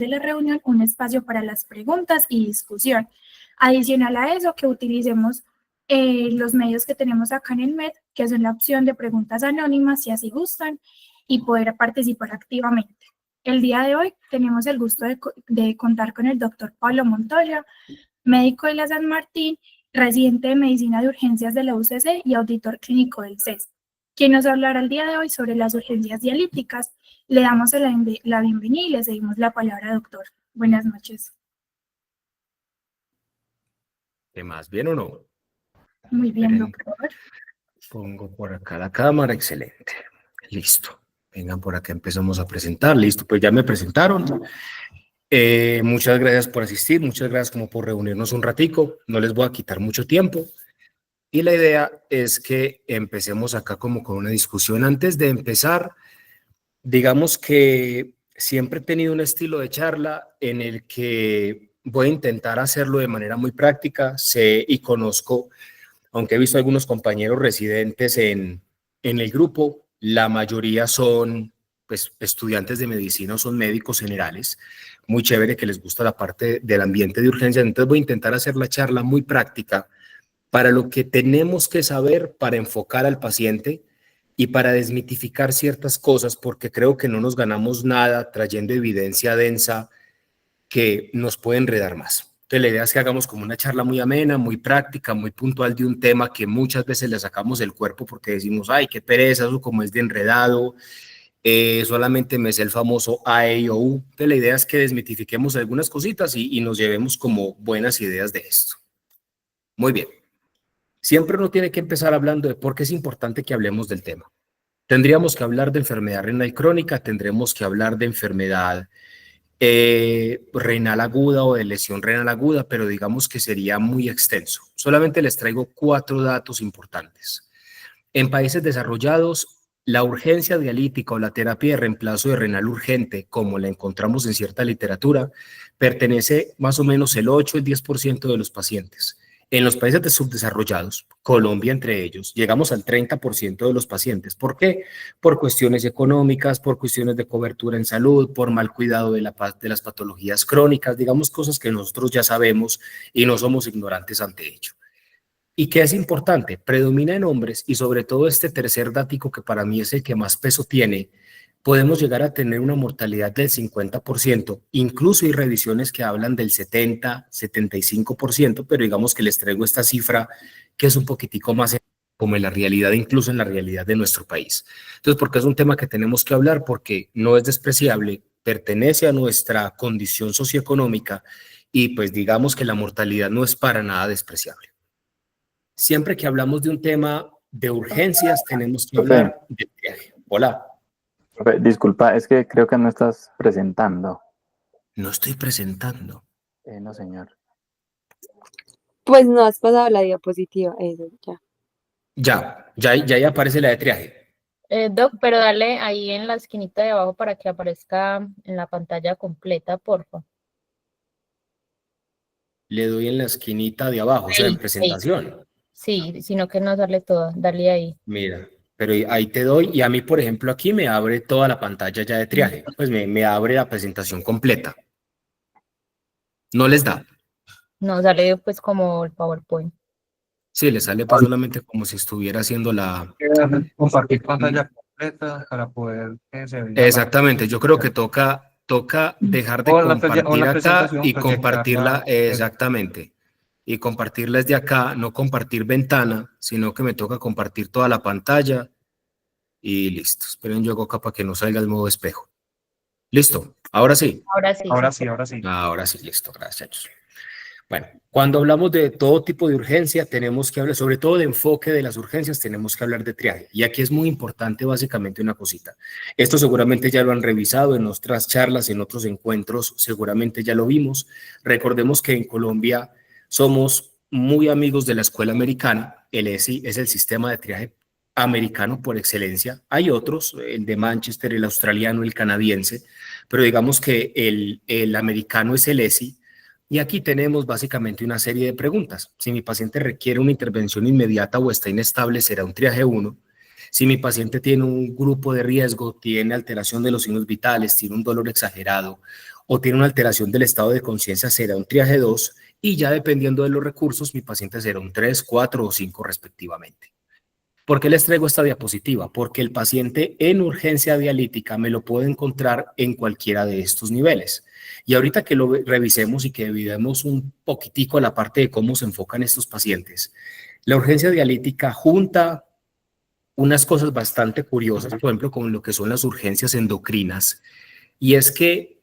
de la reunión un espacio para las preguntas y discusión. Adicional a eso, que utilicemos los medios que tenemos acá en el MED, que son la opción de preguntas anónimas, si así gustan, y poder participar activamente. El día de hoy tenemos el gusto de contar con el doctor Pablo Montoya, médico de la San Martín, residente de Medicina de Urgencias de la UCC y auditor clínico del CES, quien nos hablará el día de hoy sobre las urgencias dialíticas. Le damos la bienvenida y le cedimos la palabra, doctor. Buenas noches. ¿Qué más? ¿Bien o no? Muy bien, doctor. Pongo por acá la cámara, excelente. Listo. Vengan por acá, empezamos a presentar. Listo, pues ya me presentaron. Muchas gracias por asistir, muchas gracias como por reunirnos un ratico. No les voy a quitar mucho tiempo. Y la idea es que empecemos acá como con una discusión. Antes de empezar, digamos que siempre he tenido un estilo de charla en el que voy a intentar hacerlo de manera muy práctica. Sé y conozco, aunque he visto algunos compañeros residentes en el grupo, la mayoría son pues, estudiantes de medicina o son médicos generales. Muy chévere que les gusta la parte del ambiente de urgencia. Entonces voy a intentar hacer la charla muy práctica para lo que tenemos que saber para enfocar al paciente y para desmitificar ciertas cosas, porque creo que no nos ganamos nada trayendo evidencia densa que nos puede enredar más. Entonces la idea es que hagamos como una charla muy amena, muy práctica, muy puntual de un tema que muchas veces le sacamos del cuerpo porque decimos, ay, qué pereza, eso como es de enredado, solamente me sé el famoso A, E, I, O, U. Entonces la idea es que desmitifiquemos algunas cositas y nos llevemos como buenas ideas de esto. Muy bien. Siempre uno tiene que empezar hablando de por qué es importante que hablemos del tema. Tendríamos que hablar de enfermedad renal crónica, tendremos que hablar de enfermedad renal aguda o de lesión renal aguda, pero digamos que sería muy extenso. Solamente les traigo 4 datos importantes. En países desarrollados, la urgencia dialítica o la terapia de reemplazo de renal urgente, como la encontramos en cierta literatura, pertenece más o menos el 8 y el 10% de los pacientes. En los países subdesarrollados, Colombia entre ellos, llegamos al 30% de los pacientes. ¿Por qué? Por cuestiones económicas, por cuestiones de cobertura en salud, por mal cuidado de las patologías crónicas, digamos cosas que nosotros ya sabemos y no somos ignorantes ante ello. ¿Y qué es importante? Predomina en hombres y sobre todo este tercer dático que para mí es el que más peso tiene, podemos llegar a tener una mortalidad del 50%, incluso hay revisiones que hablan del 70, 75%, pero digamos que les traigo esta cifra que es un poquitico más como en la realidad, incluso en la realidad de nuestro país. Entonces, porque es un tema que tenemos que hablar, porque no es despreciable, pertenece a nuestra condición socioeconómica y pues digamos que la mortalidad no es para nada despreciable. Siempre que hablamos de un tema de urgencias, tenemos que hablar del viaje. Hola. Profe, disculpa, es que creo que no estás presentando. No estoy presentando. No, señor. Pues no has pasado la diapositiva, eso, ya. Ya aparece la de triaje. Doc, pero dale ahí en la esquinita de abajo para que aparezca en la pantalla completa, porfa. Le doy en la esquinita de abajo, o sea, en Ahí. presentación. Sí, sino que no sale toda, dale ahí. Mira, pero ahí te doy, y a mí, por ejemplo, aquí me abre toda la pantalla ya de triaje, pues me abre la presentación completa. ¿No les da? No, sale pues como el PowerPoint. Sí, le sale pues solamente como si estuviera haciendo la... Compartir pantalla completa para poder que se vea. Exactamente, yo creo que toca dejar de compartir acá y compartirla, exactamente, y compartirla desde acá, no compartir ventana, sino que me toca compartir toda la pantalla y listo. Esperen, yo hago acá para que no salga el modo espejo. Listo, ahora sí. Ahora sí. Ahora sí, listo, gracias. Bueno, cuando hablamos de todo tipo de urgencia, tenemos que hablar, sobre todo de enfoque de las urgencias, tenemos que hablar de triaje. Y aquí es muy importante básicamente una cosita. Esto seguramente ya lo han revisado en otras charlas, en otros encuentros, seguramente ya lo vimos. Recordemos que en Colombia somos muy amigos de la escuela americana. El ESI es el sistema de triaje americano por excelencia. Hay otros, el de Manchester, el australiano, el canadiense, pero digamos que el americano es el ESI. Y aquí tenemos básicamente una serie de preguntas. Si mi paciente requiere una intervención inmediata o está inestable, será un triaje 1. Si mi paciente tiene un grupo de riesgo, tiene alteración de los signos vitales, tiene un dolor exagerado o tiene una alteración del estado de conciencia, será un triaje 2, y ya dependiendo de los recursos, mi paciente será un 3, 4 o 5 respectivamente. ¿Por qué les traigo esta diapositiva? Porque el paciente en urgencia dialítica me lo puedo encontrar en cualquiera de estos niveles. Y ahorita que lo revisemos y que veamos un poquitico la parte de cómo se enfocan estos pacientes, la urgencia dialítica junta unas cosas bastante curiosas, por ejemplo, con lo que son las urgencias endocrinas, y es que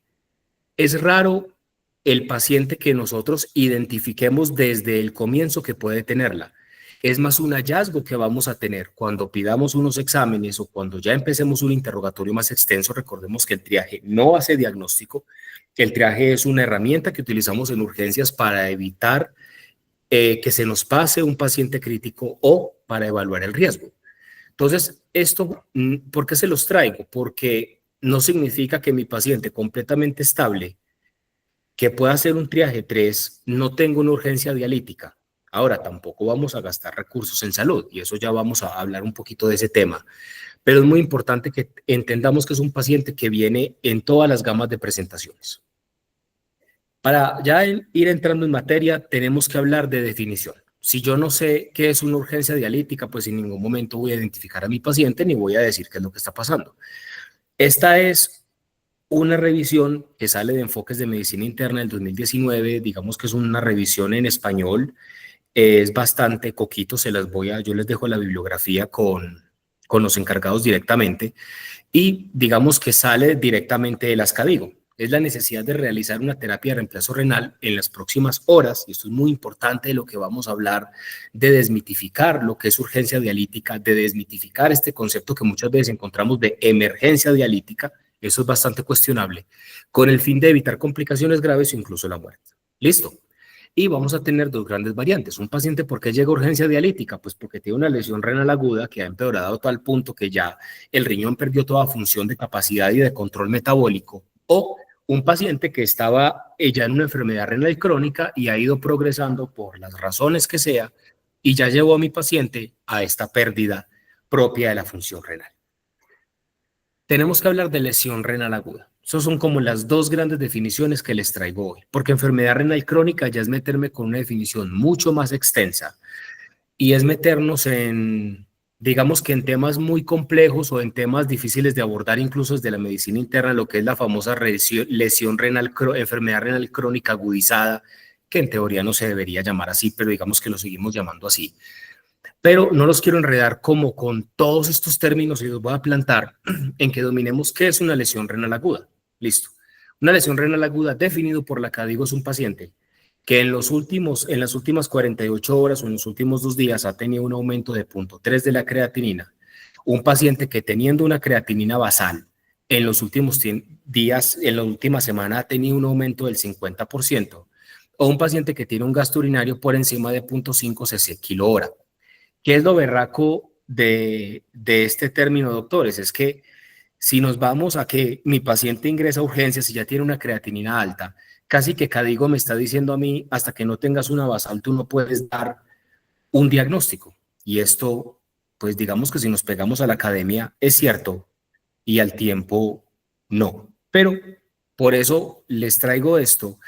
es raro el paciente que nosotros identifiquemos desde el comienzo que puede tenerla. Es más un hallazgo que vamos a tener cuando pidamos unos exámenes o cuando ya empecemos un interrogatorio más extenso. Recordemos que el triaje no hace diagnóstico. El triaje es una herramienta que utilizamos en urgencias para evitar que se nos pase un paciente crítico o para evaluar el riesgo. Entonces, esto, ¿por qué se los traigo? Porque no significa que mi paciente completamente estable, que pueda hacer un triaje 3, no tenga una urgencia dialítica. Ahora, tampoco vamos a gastar recursos en salud, y eso ya vamos a hablar un poquito de ese tema. Pero es muy importante que entendamos que es un paciente que viene en todas las gamas de presentaciones. Para ya ir entrando en materia, tenemos que hablar de definición. Si yo no sé qué es una urgencia dialítica, pues en ningún momento voy a identificar a mi paciente ni voy a decir qué es lo que está pasando. Esta es una revisión que sale de Enfoques de Medicina Interna del 2019, digamos que es una revisión en español, es bastante coquito, yo les dejo la bibliografía con los encargados directamente, y digamos que sale directamente del ASCADIGO. Es la necesidad de realizar una terapia de reemplazo renal en las próximas horas, y esto es muy importante de lo que vamos a hablar, de desmitificar lo que es urgencia dialítica, de desmitificar este concepto que muchas veces encontramos de emergencia dialítica, eso es bastante cuestionable, con el fin de evitar complicaciones graves o incluso la muerte. ¿Listo? Y vamos a tener dos grandes variantes. Un paciente, ¿por qué llega a urgencia dialítica? Pues porque tiene una lesión renal aguda que ha empeorado a tal punto que ya el riñón perdió toda función de capacidad y de control metabólico. O un paciente que estaba ya en una enfermedad renal crónica y ha ido progresando por las razones que sea y ya llevó a mi paciente a esta pérdida propia de la función renal. Tenemos que hablar de lesión renal aguda. Esas son como las dos grandes definiciones que les traigo hoy, porque enfermedad renal crónica ya es meterme con una definición mucho más extensa y es meternos en, digamos que en temas muy complejos o en temas difíciles de abordar incluso desde la medicina interna, lo que es la famosa lesión renal, enfermedad renal crónica agudizada, que en teoría no se debería llamar así, pero digamos que lo seguimos llamando así. Pero no los quiero enredar como con todos estos términos y los voy a plantar en que dominemos qué es una lesión renal aguda. Listo. Una lesión renal aguda definido por la CADIGO es un paciente que en las últimas 48 horas o en los últimos 2 días ha tenido un aumento de 0.3 de la creatinina. Un paciente que teniendo una creatinina basal en los últimos días, en la última semana ha tenido un aumento del 50%. O un paciente que tiene un gasto urinario por encima de 0.5 cc kilo hora. ¿Qué es lo berraco de este término, doctores? Es que si nos vamos a que mi paciente ingresa a urgencias y ya tiene una creatinina alta, casi que CADIGO me está diciendo a mí, hasta que no tengas una basal, tú no puedes dar un diagnóstico. Y esto, pues digamos que si nos pegamos a la academia, es cierto, y al tiempo no. Pero por eso les traigo esto,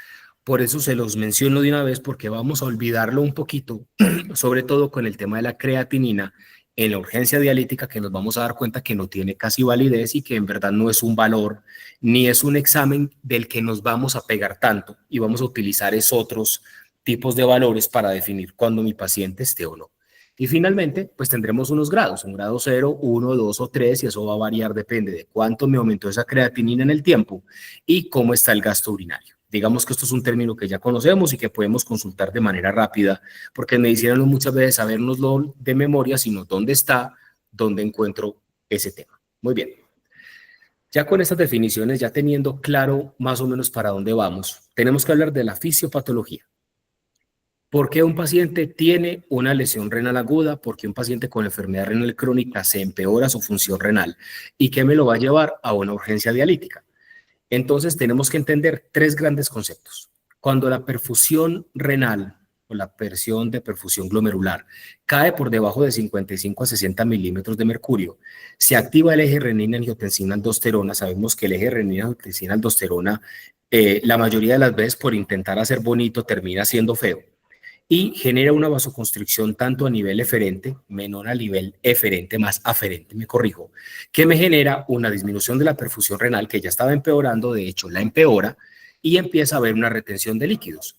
por eso se los menciono de una vez, porque vamos a olvidarlo un poquito, sobre todo con el tema de la creatinina, en la urgencia dialítica, que nos vamos a dar cuenta que no tiene casi validez y que en verdad no es un valor, ni es un examen del que nos vamos a pegar tanto y vamos a utilizar otros tipos de valores para definir cuándo mi paciente esté o no. Y finalmente, pues tendremos unos grados, un grado 0, 1, 2 o 3, y eso va a variar, depende de cuánto me aumentó esa creatinina en el tiempo y cómo está el gasto urinario. Digamos que esto es un término que ya conocemos y que podemos consultar de manera rápida, porque en medicina no muchas veces sabérnoslo de memoria, sino dónde está, dónde encuentro ese tema. Muy bien. Ya con estas definiciones, ya teniendo claro más o menos para dónde vamos, tenemos que hablar de la fisiopatología. ¿Por qué un paciente tiene una lesión renal aguda? ¿Por qué un paciente con enfermedad renal crónica se empeora su función renal? ¿Y qué me lo va a llevar a una urgencia dialítica? Entonces tenemos que entender 3 grandes conceptos. Cuando la perfusión renal o la presión de perfusión glomerular cae por debajo de 55 a 60 milímetros de mercurio, se activa el eje renina-angiotensina-aldosterona. Sabemos que el eje renina-angiotensina-aldosterona la mayoría de las veces por intentar hacer bonito termina siendo feo y genera una vasoconstricción tanto a nivel eferente, menor a nivel eferente, más aferente, me corrijo, que me genera una disminución de la perfusión renal que ya estaba empeorando, de hecho la empeora, y empieza a haber una retención de líquidos.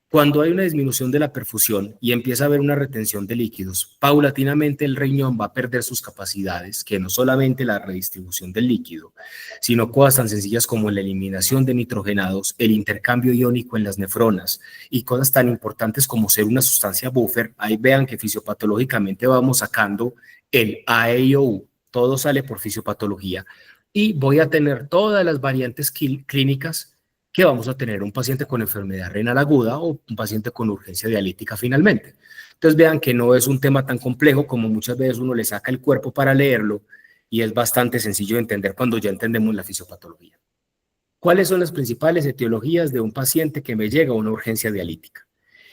Cuando hay una disminución de la perfusión y empieza a haber una retención de líquidos, paulatinamente el riñón va a perder sus capacidades, que no solamente la redistribución del líquido, sino cosas tan sencillas como la eliminación de nitrogenados, el intercambio iónico en las nefronas y cosas tan importantes como ser una sustancia buffer. Ahí vean que fisiopatológicamente vamos sacando el AEIOU, todo sale por fisiopatología, y voy a tener todas las variantes clínicas que vamos a tener un paciente con enfermedad renal aguda o un paciente con urgencia dialítica finalmente. Entonces vean que no es un tema tan complejo como muchas veces uno le saca el cuerpo para leerlo y es bastante sencillo de entender cuando ya entendemos la fisiopatología. ¿Cuáles son las principales etiologías de un paciente que me llega a una urgencia dialítica?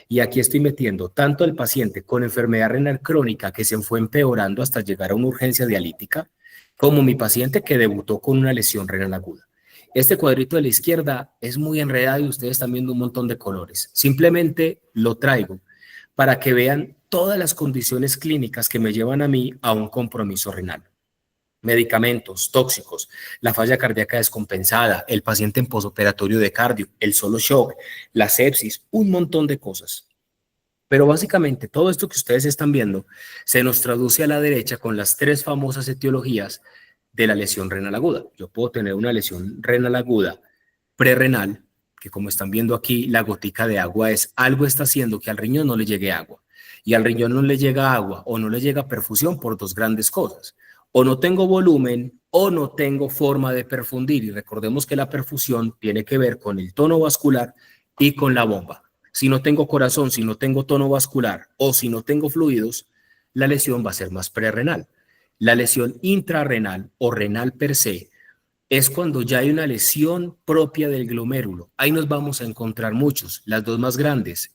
Y aquí estoy metiendo tanto al paciente con enfermedad renal crónica que se fue empeorando hasta llegar a una urgencia dialítica, como mi paciente que debutó con una lesión renal aguda. Este cuadrito de la izquierda es muy enredado y ustedes están viendo un montón de colores. Simplemente lo traigo para que vean todas las condiciones clínicas que me llevan a mí a un compromiso renal. Medicamentos, tóxicos, la falla cardíaca descompensada, el paciente en posoperatorio de cardio, el solo shock, la sepsis, un montón de cosas. Pero básicamente todo esto que ustedes están viendo se nos traduce a la derecha con las tres famosas etiologías de la lesión renal aguda. Yo puedo tener una lesión renal aguda prerrenal, que como están viendo aquí, la gotica de agua es algo está haciendo que al riñón no le llegue agua. Y al riñón no le llega agua o no le llega perfusión por dos grandes cosas. O no tengo volumen o no tengo forma de perfundir. Y recordemos que la perfusión tiene que ver con el tono vascular y con la bomba. Si no tengo corazón, si no tengo tono vascular o si no tengo fluidos, la lesión va a ser más prerrenal. La lesión intrarrenal o renal per se es cuando ya hay una lesión propia del glomérulo. Ahí nos vamos a encontrar muchos, las dos más grandes,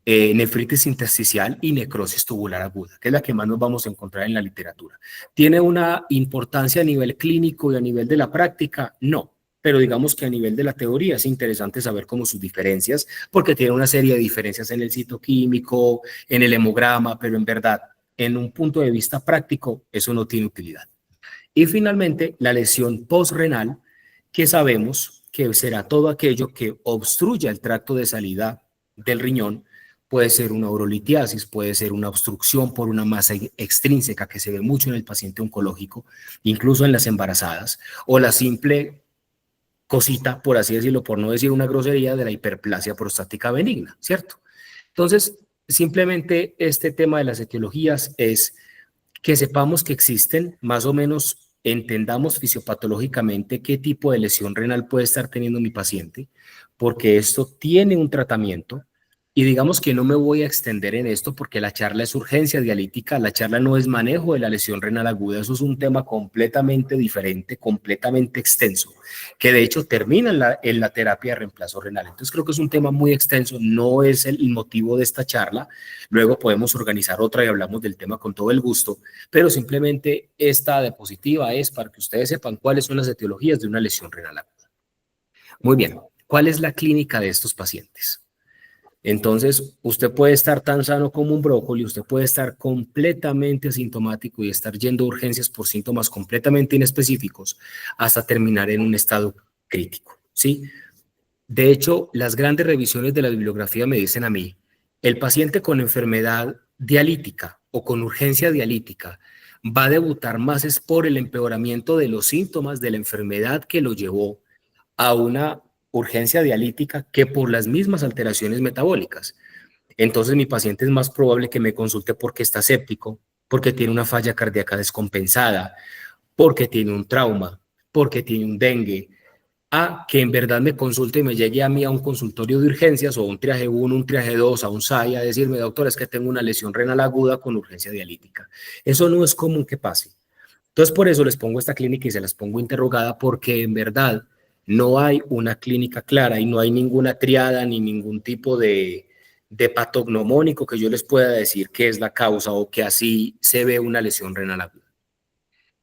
nefritis intersticial y necrosis tubular aguda, que es la que más nos vamos a encontrar en la literatura. ¿Tiene una importancia a nivel clínico y a nivel de la práctica? No, pero digamos que a nivel de la teoría es interesante saber cómo sus diferencias, porque tiene una serie de diferencias en el citoquímico, en el hemograma, pero en verdad, en un punto de vista práctico, eso no tiene utilidad. Y finalmente, la lesión postrenal, que sabemos que será todo aquello que obstruya el tracto de salida del riñón. Puede ser una urolitiasis, puede ser una obstrucción por una masa extrínseca que se ve mucho en el paciente oncológico, incluso en las embarazadas, o la simple cosita, por así decirlo, por no decir una grosería, de la hiperplasia prostática benigna, ¿cierto? Entonces, simplemente este tema de las etiologías es que sepamos que existen, más o menos entendamos fisiopatológicamente qué tipo de lesión renal puede estar teniendo mi paciente, porque esto tiene un tratamiento. Y digamos que no me voy a extender en esto porque la charla es urgencia dialítica, la charla no es manejo de la lesión renal aguda, eso es un tema completamente diferente, completamente extenso, que de hecho termina en la terapia de reemplazo renal. Entonces creo que es un tema muy extenso, no es el motivo de esta charla, luego podemos organizar otra y hablamos del tema con todo el gusto, pero simplemente esta diapositiva es para que ustedes sepan cuáles son las etiologías de una lesión renal aguda. Muy bien, ¿cuál es la clínica de estos pacientes? Entonces, usted puede estar tan sano como un brócoli, usted puede estar completamente asintomático y estar yendo a urgencias por síntomas completamente inespecíficos hasta terminar en un estado crítico, ¿sí? De hecho, las grandes revisiones de la bibliografía me dicen a mí, el paciente con enfermedad dialítica o con urgencia dialítica va a debutar más es por el empeoramiento de los síntomas de la enfermedad que lo llevó a una urgencia dialítica que por las mismas alteraciones metabólicas. Entonces mi paciente es más probable que me consulte porque está séptico, porque tiene una falla cardíaca descompensada, porque tiene un trauma, porque tiene un dengue, a que en verdad me consulte y me llegue a mí a un consultorio de urgencias o un triaje 1, un triaje 2, a un SAI, a decirme, doctor, es que tengo una lesión renal aguda con urgencia dialítica. Eso no es común que pase. Entonces por eso les pongo esta clínica y se las pongo interrogada, porque en verdad no hay una clínica clara y no hay ninguna triada ni ningún tipo de patognomónico que yo les pueda decir qué es la causa o que así se ve una lesión renal aguda.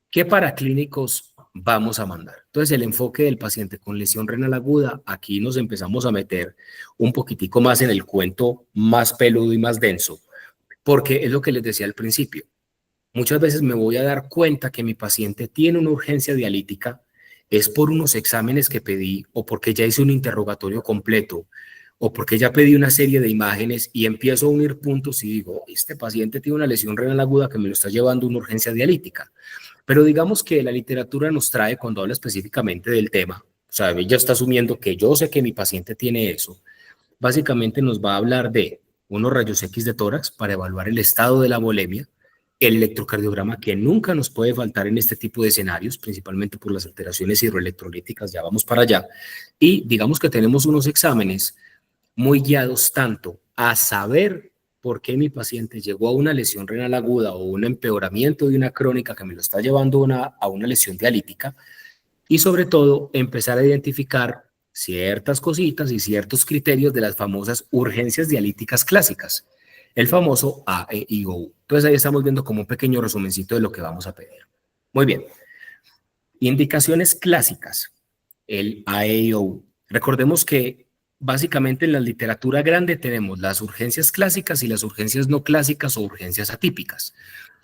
¿Qué paraclínicos vamos a mandar? Entonces, el enfoque del paciente con lesión renal aguda, aquí nos empezamos a meter un poquitico más en el cuento más peludo y más denso, porque es lo que les decía al principio. Muchas veces me voy a dar cuenta que mi paciente tiene una urgencia dialítica, es por unos exámenes que pedí o porque ya hice un interrogatorio completo o porque ya pedí una serie de imágenes y empiezo a unir puntos y digo, este paciente tiene una lesión renal aguda que me lo está llevando a una urgencia dialítica. Pero digamos que la literatura nos trae, cuando habla específicamente del tema, o sea, ella está asumiendo que yo sé que mi paciente tiene eso, básicamente nos va a hablar de unos rayos X de tórax para evaluar el estado de la volemia, el electrocardiograma que nunca nos puede faltar en este tipo de escenarios, principalmente por las alteraciones hidroelectrolíticas, ya vamos para allá, y digamos que tenemos unos exámenes muy guiados tanto a saber por qué mi paciente llegó a una lesión renal aguda o un empeoramiento de una crónica que me lo está llevando a una lesión dialítica, y sobre todo empezar a identificar ciertas cositas y ciertos criterios de las famosas urgencias dialíticas clásicas, el famoso AEIOU. Entonces ahí estamos viendo como un pequeño resumencito de lo que vamos a pedir. Muy bien. Indicaciones clásicas, el AEIOU. Recordemos que básicamente en la literatura grande tenemos las urgencias clásicas y las urgencias no clásicas o urgencias atípicas.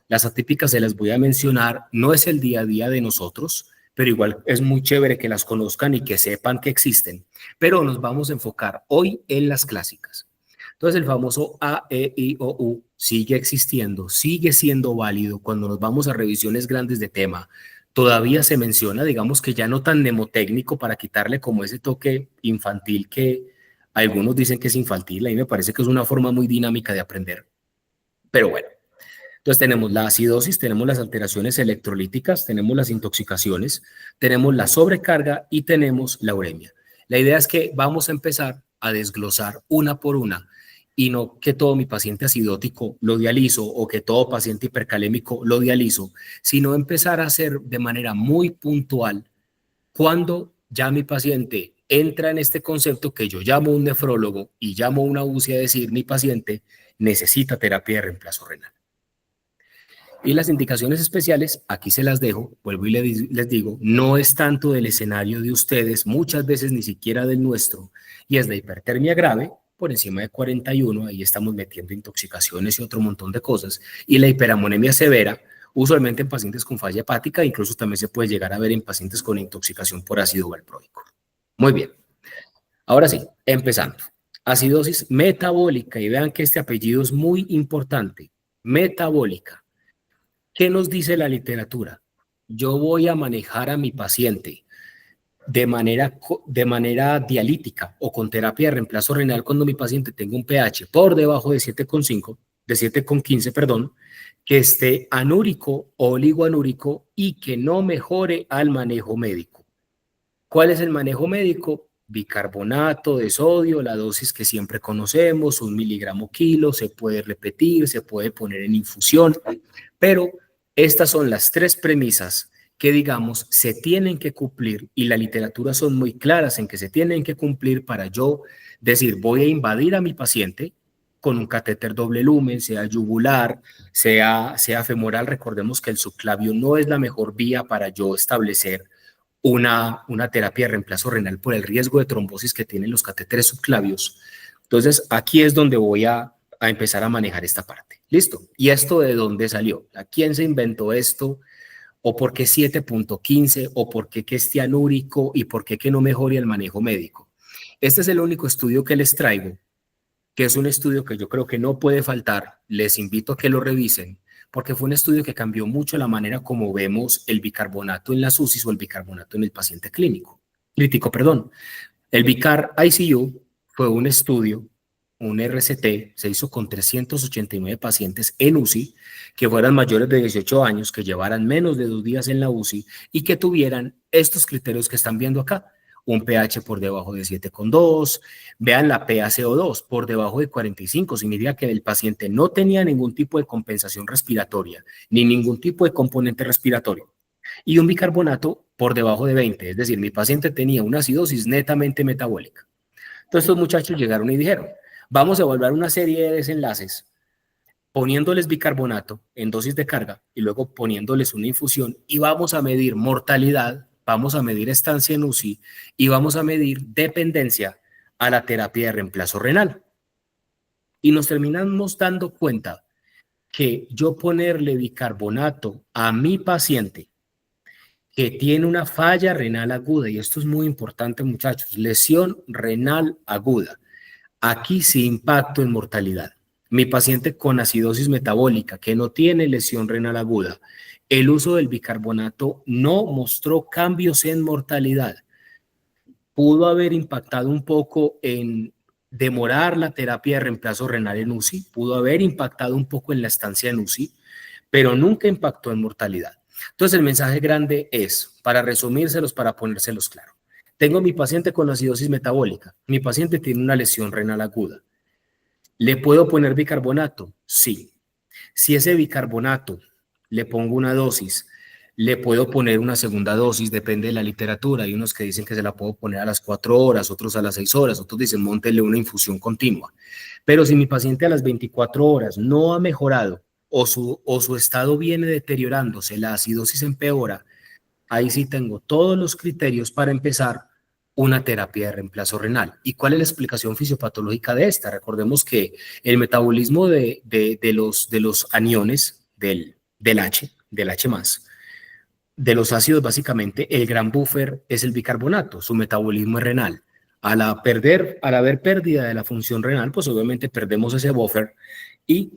Las atípicas se las voy a mencionar, no es el día a día de nosotros, pero igual es muy chévere que las conozcan y que sepan que existen, pero nos vamos a enfocar hoy en las clásicas. Entonces el famoso AEIOU sigue existiendo, sigue siendo válido cuando nos vamos a revisiones grandes de tema. Todavía se menciona, digamos que ya no tan mnemotécnico para quitarle como ese toque infantil que algunos dicen que es infantil, a mí me parece que es una forma muy dinámica de aprender. Pero bueno, entonces tenemos la acidosis, tenemos las alteraciones electrolíticas, tenemos las intoxicaciones, tenemos la sobrecarga y tenemos la uremia. La idea es que vamos a empezar a desglosar una por una y no que todo mi paciente acidótico lo dializo o que todo paciente hipercalémico lo dializo, sino empezar a hacer de manera muy puntual cuando ya mi paciente entra en este concepto que yo llamo un nefrólogo y llamo una UCI a decir mi paciente necesita terapia de reemplazo renal. Y las indicaciones especiales, aquí se las dejo, vuelvo y les digo, no es tanto del escenario de ustedes, muchas veces ni siquiera del nuestro, y es la hipertermia grave, por encima de 41, ahí estamos metiendo intoxicaciones y otro montón de cosas, y la hiperamonemia severa, usualmente en pacientes con falla hepática, incluso también se puede llegar a ver en pacientes con intoxicación por ácido valproico. Muy bien, ahora sí, empezando. Acidosis metabólica, y vean que este apellido es muy importante, metabólica. ¿Qué nos dice la literatura? Yo voy a manejar a mi paciente de manera dialítica o con terapia de reemplazo renal cuando mi paciente tenga un pH por debajo de 7,5, de 7,15, perdón, que esté anúrico o oligoanúrico y que no mejore al manejo médico. ¿Cuál es el manejo médico? Bicarbonato de sodio, la dosis que siempre conocemos, 1 miligramo kilo, se puede repetir, se puede poner en infusión, pero estas son las tres premisas que, digamos, se tienen que cumplir y la literatura son muy claras en que se tienen que cumplir para yo decir, voy a invadir a mi paciente con un catéter doble lumen, sea yugular, sea femoral. Recordemos que el subclavio no es la mejor vía para yo establecer una terapia de reemplazo renal por el riesgo de trombosis que tienen los catéteres subclavios. Entonces, aquí es donde voy a empezar a manejar esta parte. ¿Listo? ¿Y esto de dónde salió? ¿A quién se inventó esto? ¿O por qué 7,15? ¿O por qué que esté anúrico? ¿Y por qué que no mejore el manejo médico? Este es el único estudio que les traigo, que es un estudio que yo creo que no puede faltar. Les invito a que lo revisen, porque fue un estudio que cambió mucho la manera como vemos el bicarbonato en las UCIs o el bicarbonato en el paciente crítico. El Bicar ICU fue un estudio, un RCT, se hizo con 389 pacientes en UCI, que fueran mayores de 18 años, que llevaran menos de 2 días en la UCI y que tuvieran estos criterios que están viendo acá. Un pH por debajo de 7,2, vean la PaCO2 por debajo de 45, significa que el paciente no tenía ningún tipo de compensación respiratoria, ni ningún tipo de componente respiratorio. Y un bicarbonato por debajo de 20, es decir, mi paciente tenía una acidosis netamente metabólica. Entonces estos muchachos llegaron y dijeron, vamos a evaluar una serie de desenlaces poniéndoles bicarbonato en dosis de carga y luego poniéndoles una infusión y vamos a medir mortalidad vamos a medir estancia en UCI y vamos a medir dependencia a la terapia de reemplazo renal. Y nos terminamos dando cuenta que yo ponerle bicarbonato a mi paciente que tiene una falla renal aguda, y esto es muy importante, muchachos, lesión renal aguda, aquí sí impacto en mortalidad. Mi paciente con acidosis metabólica que no tiene lesión renal aguda, el uso del bicarbonato no mostró cambios en mortalidad. Pudo haber impactado un poco en demorar la terapia de reemplazo renal en UCI, pudo haber impactado un poco en la estancia en UCI, pero nunca impactó en mortalidad. Entonces el mensaje grande es, para resumírselos, para ponérselos claro. Tengo mi paciente con acidosis metabólica, mi paciente tiene una lesión renal aguda. ¿Le puedo poner bicarbonato? Sí. Si ese bicarbonato le pongo una dosis, le puedo poner una segunda dosis, depende de la literatura. Hay unos que dicen que se la puedo poner a las 4 horas, otros a las 6 horas, otros dicen móntele una infusión continua. Pero si mi paciente a las 24 horas no ha mejorado o su estado viene deteriorándose, la acidosis empeora, ahí sí tengo todos los criterios para empezar una terapia de reemplazo renal. ¿Y cuál es la explicación fisiopatológica de esta? Recordemos que el metabolismo de los aniones del H, de los ácidos básicamente, el gran buffer es el bicarbonato, su metabolismo es renal. Al haber pérdida de la función renal, pues obviamente perdemos ese buffer y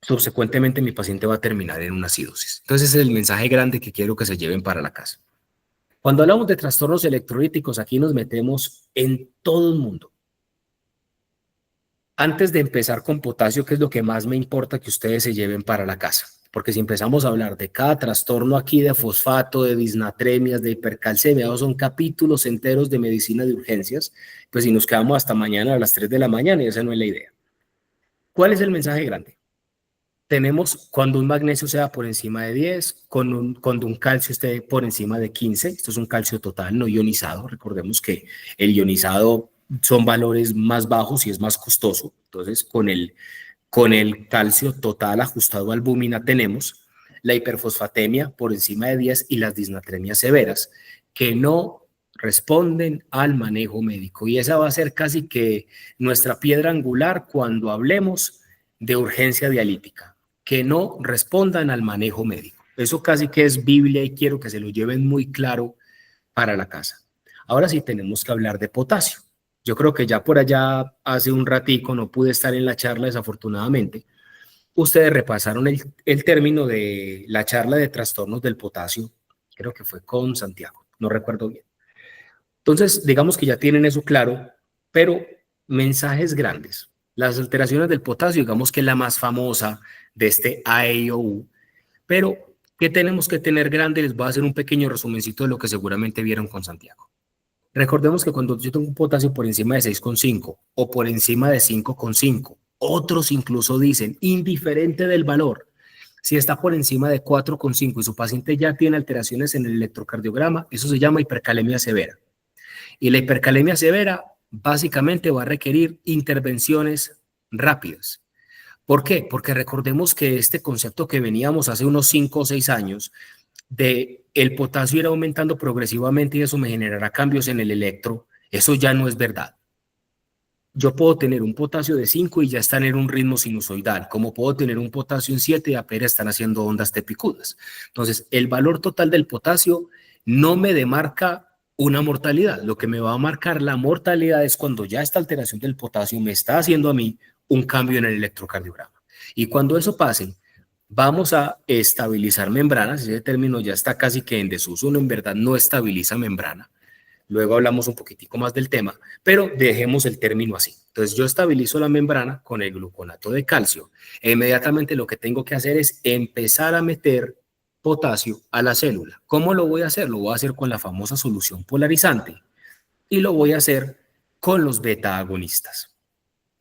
subsecuentemente mi paciente va a terminar en una acidosis. Entonces ese es el mensaje grande que quiero que se lleven para la casa. Cuando hablamos de trastornos electrolíticos, aquí nos metemos en todo el mundo. Antes de empezar con potasio, que es lo que más me importa que ustedes se lleven para la casa, porque si empezamos a hablar de cada trastorno aquí de fosfato, de disnatremias, de hipercalcemia, son capítulos enteros de medicina de urgencias, pues si nos quedamos hasta mañana a las 3 de la mañana, y esa no es la idea. ¿Cuál es el mensaje grande? Tenemos cuando un magnesio sea por encima de 10, cuando un calcio esté por encima de 15, esto es un calcio total no ionizado, recordemos que el ionizado son valores más bajos y es más costoso, entonces con el calcio total ajustado a albúmina tenemos la hiperfosfatemia por encima de 10 y las disnatremias severas que no responden al manejo médico, y esa va a ser casi que nuestra piedra angular cuando hablemos de urgencia dialítica, que no respondan al manejo médico. Eso casi que es Biblia y quiero que se lo lleven muy claro para la casa. Ahora sí tenemos que hablar de potasio. Yo creo que ya por allá hace un ratico no pude estar en la charla desafortunadamente. Ustedes repasaron el término de la charla de trastornos del potasio, creo que fue con Santiago, no recuerdo bien. Entonces, digamos que ya tienen eso claro, pero mensajes grandes. Las alteraciones del potasio, digamos que es la más famosa de este AEIOU, pero ¿qué tenemos que tener grande? Les voy a hacer un pequeño resumencito de lo que seguramente vieron con Santiago. Recordemos que cuando yo tengo un potasio por encima de 6,5 o por encima de 5,5, otros incluso dicen, indiferente del valor, si está por encima de 4,5 y su paciente ya tiene alteraciones en el electrocardiograma, eso se llama hipercalemia severa. Y la hipercalemia severa básicamente va a requerir intervenciones rápidas. ¿Por qué? Porque recordemos que este concepto que veníamos hace unos 5 o 6 años de el potasio ir aumentando progresivamente y eso me generará cambios en el electro, eso ya no es verdad. Yo puedo tener un potasio de 5 y ya están en un ritmo sinusoidal, como puedo tener un potasio en 7 y apenas están haciendo ondas tepicudas. Entonces, el valor total del potasio no me demarca una mortalidad. Lo que me va a marcar la mortalidad es cuando ya esta alteración del potasio me está haciendo a mí un cambio en el electrocardiograma. Y cuando eso pase, vamos a estabilizar membranas. Ese término ya está casi que en desuso, uno en verdad no estabiliza membrana. Luego hablamos un poquitico más del tema, pero dejemos el término así. Entonces yo estabilizo la membrana con el gluconato de calcio e inmediatamente lo que tengo que hacer es empezar a meter potasio a la célula. ¿Cómo lo voy a hacer? Lo voy a hacer con la famosa solución polarizante y lo voy a hacer con los beta agonistas.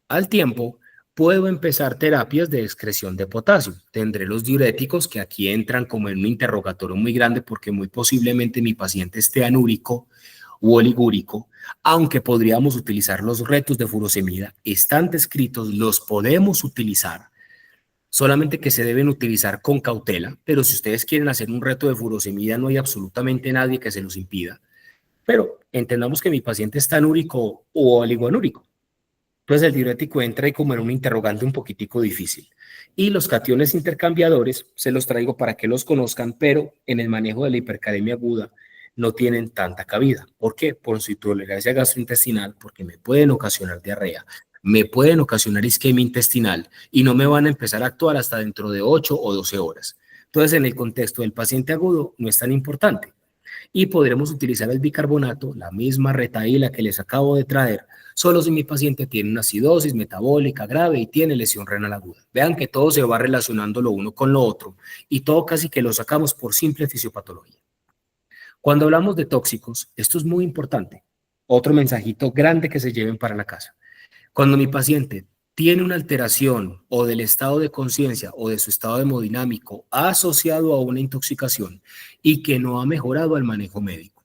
Al tiempo, puedo empezar terapias de excreción de potasio. Tendré los diuréticos que aquí entran como en un interrogatorio muy grande porque muy posiblemente mi paciente esté anúrico u oligúrico, aunque podríamos utilizar los retos de furosemida, están descritos, los podemos utilizar, solamente que se deben utilizar con cautela, pero si ustedes quieren hacer un reto de furosemida no hay absolutamente nadie que se los impida, pero entendamos que mi paciente está anúrico o oligoanúrico. Entonces el diurético entra y como en un interrogante un poquitico difícil. Y los cationes intercambiadores se los traigo para que los conozcan, pero en el manejo de la hipercalemia aguda no tienen tanta cabida. ¿Por qué? Por su intolerancia gastrointestinal, porque me pueden ocasionar diarrea, me pueden ocasionar isquemia intestinal y no me van a empezar a actuar hasta dentro de 8 o 12 horas. Entonces, en el contexto del paciente agudo no es tan importante. Y podremos utilizar el bicarbonato, la misma retaíla que les acabo de traer, solo si mi paciente tiene una acidosis metabólica grave y tiene lesión renal aguda. Vean que todo se va relacionando lo uno con lo otro y todo casi que lo sacamos por simple fisiopatología. Cuando hablamos de tóxicos, esto es muy importante. Otro mensajito grande que se lleven para la casa. Cuando mi paciente tiene una alteración o del estado de conciencia o de su estado hemodinámico asociado a una intoxicación y que no ha mejorado el manejo médico,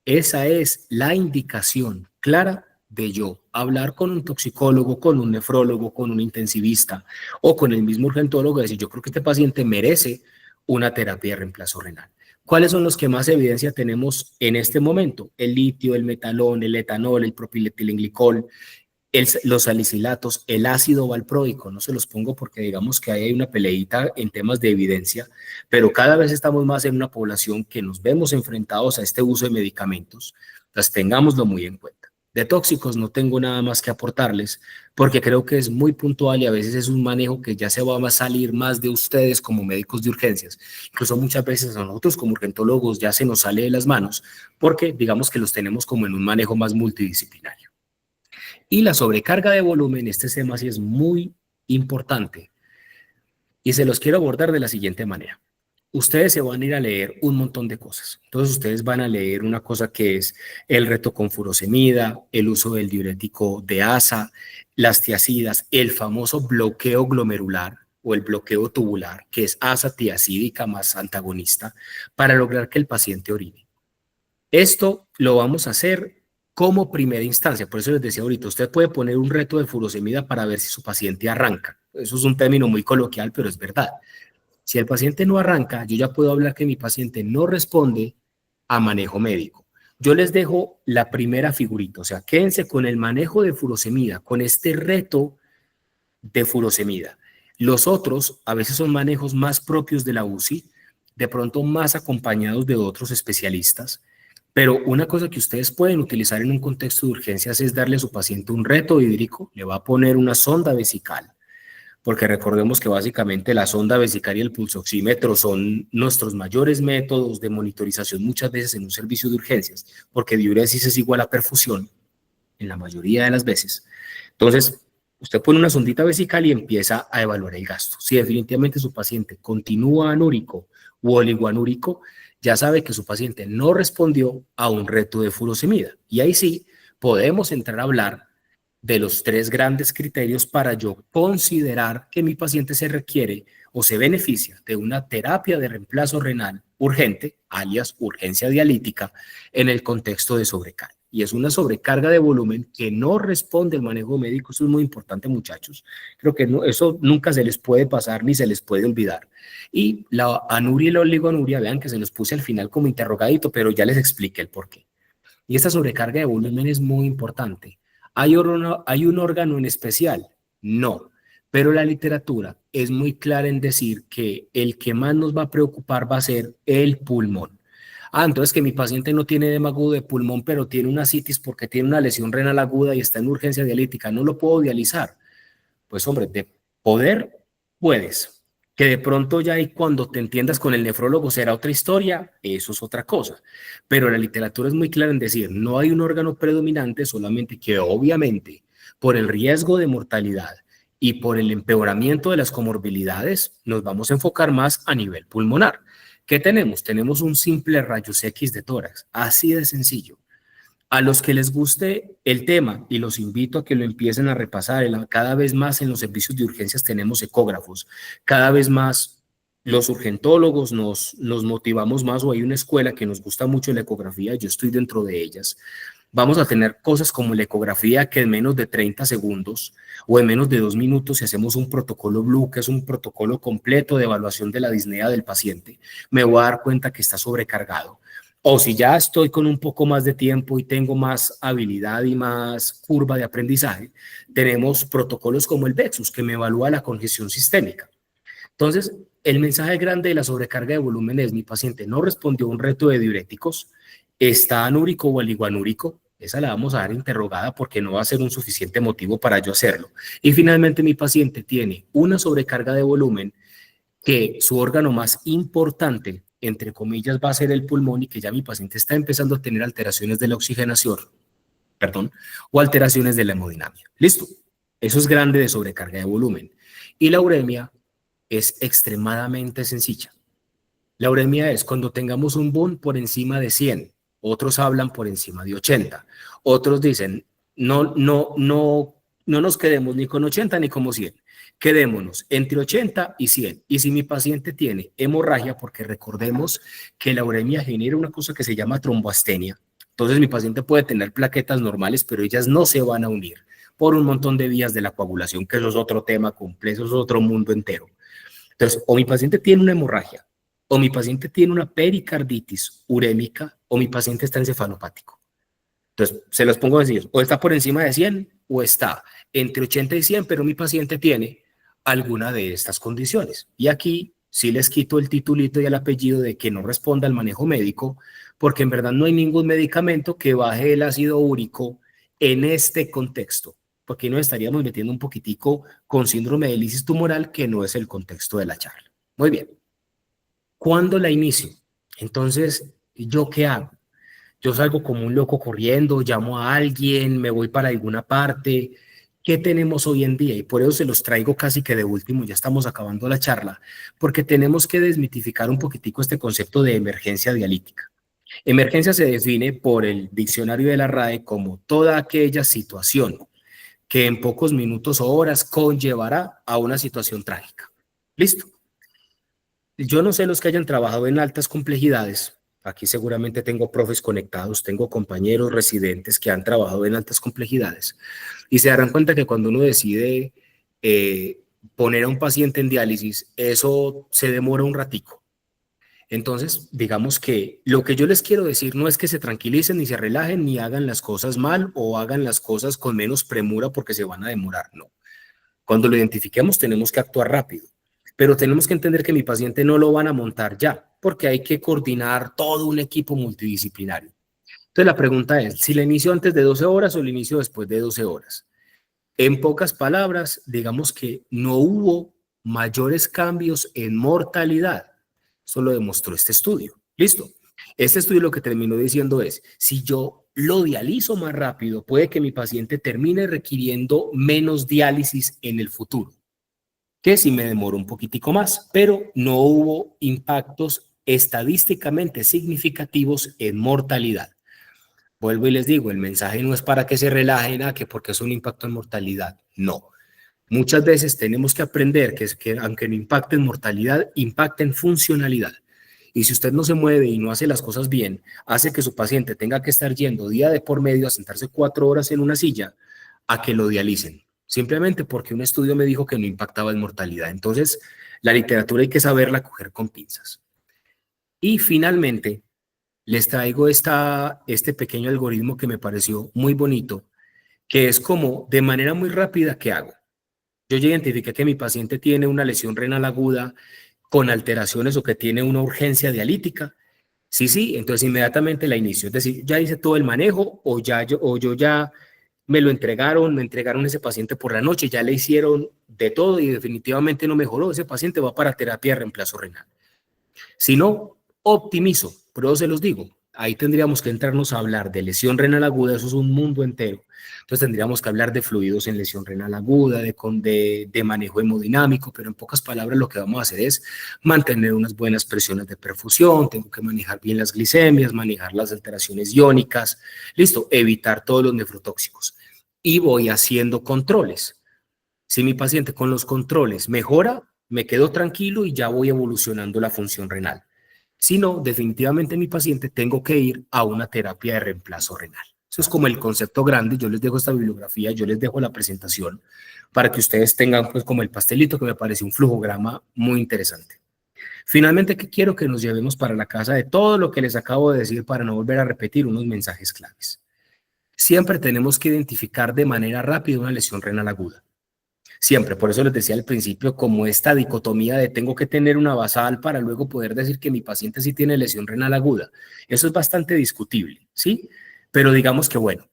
esa es la indicación clara de yo hablar con un toxicólogo, con un nefrólogo, con un intensivista o con el mismo urgentólogo y decir, yo creo que este paciente merece una terapia de reemplazo renal. ¿Cuáles son los que más evidencia tenemos en este momento? El litio, el metalón, el etanol, el propietilenglicol, los salicilatos, el ácido valproico. No se los pongo porque digamos que ahí hay una peleita en temas de evidencia, pero cada vez estamos más en una población que nos vemos enfrentados a este uso de medicamentos. Entonces tengámoslo muy en cuenta. De tóxicos no tengo nada más que aportarles porque creo que es muy puntual y a veces es un manejo que ya se va a salir más de ustedes como médicos de urgencias. Incluso muchas veces a nosotros como urgentólogos ya se nos sale de las manos porque digamos que los tenemos como en un manejo más multidisciplinario. Y la sobrecarga de volumen, este tema sí es muy importante y se los quiero abordar de la siguiente manera. Ustedes se van a ir a leer un montón de cosas. Entonces ustedes van a leer una cosa que es el reto con furosemida, el uso del diurético de ASA, las tiacidas, el famoso bloqueo glomerular o el bloqueo tubular, que es ASA tiacídica más antagonista, para lograr que el paciente orine. Esto lo vamos a hacer como primera instancia. Por eso les decía ahorita, usted puede poner un reto de furosemida para ver si su paciente arranca. Eso es un término muy coloquial, pero es verdad. Si el paciente no arranca, yo ya puedo hablar que mi paciente no responde a manejo médico. Yo les dejo la primera figurita, o sea, quédense con el manejo de furosemida, con este reto de furosemida. Los otros a veces son manejos más propios de la UCI, de pronto más acompañados de otros especialistas, pero una cosa que ustedes pueden utilizar en un contexto de urgencias es darle a su paciente un reto hídrico, le va a poner una sonda vesical, porque recordemos que básicamente la sonda vesical y el pulsoxímetro son nuestros mayores métodos de monitorización muchas veces en un servicio de urgencias, porque diuresis es igual a perfusión en la mayoría de las veces. Entonces, usted pone una sondita vesical y empieza a evaluar el gasto. Si definitivamente su paciente continúa anúrico u oligoanúrico, ya sabe que su paciente no respondió a un reto de furosemida. Y ahí sí podemos entrar a hablar de los 3 grandes criterios para yo considerar que mi paciente se requiere o se beneficia de una terapia de reemplazo renal urgente, alias urgencia dialítica, en el contexto de sobrecarga. Y es una sobrecarga de volumen que no responde al manejo médico. Eso es muy importante, muchachos. Creo que no, eso nunca se les puede pasar ni se les puede olvidar. Y la anuria y la oligoanuria, vean que se los puse al final como interrogadito, pero ya les expliqué el porqué. Y esta sobrecarga de volumen es muy importante. ¿Hay un órgano en especial? No, pero la literatura es muy clara en decir que el que más nos va a preocupar va a ser el pulmón. Entonces que mi paciente no tiene edema agudo de pulmón, pero tiene una citis porque tiene una lesión renal aguda y está en urgencia dialítica, ¿no lo puedo dializar? Pues hombre, de poder puedes. Que de pronto ya ahí cuando te entiendas con el nefrólogo será otra historia, eso es otra cosa. Pero la literatura es muy clara en decir, no hay un órgano predominante, solamente que obviamente por el riesgo de mortalidad y por el empeoramiento de las comorbilidades nos vamos a enfocar más a nivel pulmonar. ¿Qué tenemos? Tenemos un simple rayos X de tórax, así de sencillo. A los que les guste el tema, y los invito a que lo empiecen a repasar, cada vez más en los servicios de urgencias tenemos ecógrafos, cada vez más los urgentólogos nos motivamos más, o hay una escuela que nos gusta mucho la ecografía, yo estoy dentro de ellas, vamos a tener cosas como la ecografía que en menos de 30 segundos o en menos de 2 minutos, si hacemos un protocolo Blue, que es un protocolo completo de evaluación de la disnea del paciente, me voy a dar cuenta que está sobrecargado. O si ya estoy con un poco más de tiempo y tengo más habilidad y más curva de aprendizaje, tenemos protocolos como el Vexus, que me evalúa la congestión sistémica. Entonces, el mensaje grande de la sobrecarga de volumen es: mi paciente no respondió a un reto de diuréticos, está anúrico o oligoanúrico. Esa la vamos a dar interrogada porque no va a ser un suficiente motivo para yo hacerlo. Y finalmente mi paciente tiene una sobrecarga de volumen que su órgano más importante, entre comillas, va a ser el pulmón, y que ya mi paciente está empezando a tener alteraciones de la oxigenación, o alteraciones de la hemodinamia. ¿Listo? Eso es grande de sobrecarga de volumen. Y la uremia es extremadamente sencilla. La uremia es cuando tengamos un boom por encima de 100. Otros hablan por encima de 80. Otros dicen, no nos quedemos ni con 80 ni como 100. Quedémonos entre 80 y 100. Y si mi paciente tiene hemorragia, porque recordemos que la uremia genera una cosa que se llama tromboastenia. Entonces mi paciente puede tener plaquetas normales, pero ellas no se van a unir por un montón de vías de la coagulación, que eso es otro tema complejo, eso es otro mundo entero. Entonces, o mi paciente tiene una hemorragia, o mi paciente tiene una pericarditis urémica, o mi paciente está encefalopático. Entonces, se los pongo a decir, o está por encima de 100, o está entre 80 y 100, pero mi paciente tiene alguna de estas condiciones. Y aquí sí les quito el titulito y el apellido de que no responda al manejo médico, porque en verdad no hay ningún medicamento que baje el ácido úrico en este contexto, porque nos estaríamos metiendo un poquitico con síndrome de lisis tumoral, que no es el contexto de la charla. Muy bien. ¿Cuándo la inicio? Entonces, ¿yo qué hago? Yo salgo como un loco corriendo, llamo a alguien, me voy para alguna parte. ¿Qué tenemos hoy en día? Y por eso se los traigo casi que de último, ya estamos acabando la charla, porque tenemos que desmitificar un poquitico este concepto de emergencia dialítica. Emergencia se define por el diccionario de la RAE como toda aquella situación que en pocos minutos o horas conllevará a una situación trágica. ¿Listo? Yo no sé los que hayan trabajado en altas complejidades. Aquí seguramente tengo profes conectados, tengo compañeros residentes que han trabajado en altas complejidades y se darán cuenta que cuando uno decide poner a un paciente en diálisis, eso se demora un ratico. Entonces, digamos que lo que yo les quiero decir no es que se tranquilicen ni se relajen ni hagan las cosas mal o hagan las cosas con menos premura porque se van a demorar, no. Cuando lo identifiquemos tenemos que actuar rápido, pero tenemos que entender que mi paciente no lo van a montar ya, porque hay que coordinar todo un equipo multidisciplinario. Entonces la pregunta es, ¿si la inicio antes de 12 horas o la inicio después de 12 horas? En pocas palabras, digamos que no hubo mayores cambios en mortalidad. Eso lo demostró este estudio. ¿Listo? Este estudio lo que terminó diciendo es, si yo lo dializo más rápido, puede que mi paciente termine requiriendo menos diálisis en el futuro, que si me demoro un poquitico más, pero no hubo impactos estadísticamente significativos en mortalidad. Vuelvo y les digo, el mensaje no es para que se relajen a que porque es un impacto en mortalidad, no. Muchas veces tenemos que aprender que aunque no impacte en mortalidad, impacta en funcionalidad. Y si usted no se mueve y no hace las cosas bien, hace que su paciente tenga que estar yendo día de por medio a sentarse 4 horas en una silla a que lo dialicen. Simplemente porque un estudio me dijo que no impactaba en mortalidad. Entonces, la literatura hay que saberla coger con pinzas. Y finalmente, les traigo este pequeño algoritmo que me pareció muy bonito, que es como de manera muy rápida, ¿qué hago? Yo ya identifiqué que mi paciente tiene una lesión renal aguda con alteraciones o que tiene una urgencia dialítica. Sí, entonces inmediatamente la inicio. Es decir, ya hice todo el manejo o yo ya me entregaron ese paciente por la noche, ya le hicieron de todo y definitivamente no mejoró. Ese paciente va para terapia de reemplazo renal. Si no, optimizo, pero se los digo, ahí tendríamos que entrarnos a hablar de lesión renal aguda, eso es un mundo entero. Entonces tendríamos que hablar de fluidos en lesión renal aguda, de manejo hemodinámico, pero en pocas palabras lo que vamos a hacer es mantener unas buenas presiones de perfusión, tengo que manejar bien las glicemias, manejar las alteraciones iónicas, listo, evitar todos los nefrotóxicos. Y voy haciendo controles. Si mi paciente con los controles mejora, me quedo tranquilo y ya voy evolucionando la función renal. Si no, definitivamente mi paciente tengo que ir a una terapia de reemplazo renal. Eso es como el concepto grande. Yo les dejo esta bibliografía, yo les dejo la presentación para que ustedes tengan pues como el pastelito, que me parece un flujograma muy interesante. Finalmente, ¿qué quiero que nos llevemos para la casa de todo lo que les acabo de decir para no volver a repetir unos mensajes claves? Siempre tenemos que identificar de manera rápida una lesión renal aguda. Siempre, por eso les decía al principio, como esta dicotomía de tengo que tener una basal para luego poder decir que mi paciente sí tiene lesión renal aguda. Eso es bastante discutible, ¿sí? Pero digamos que bueno,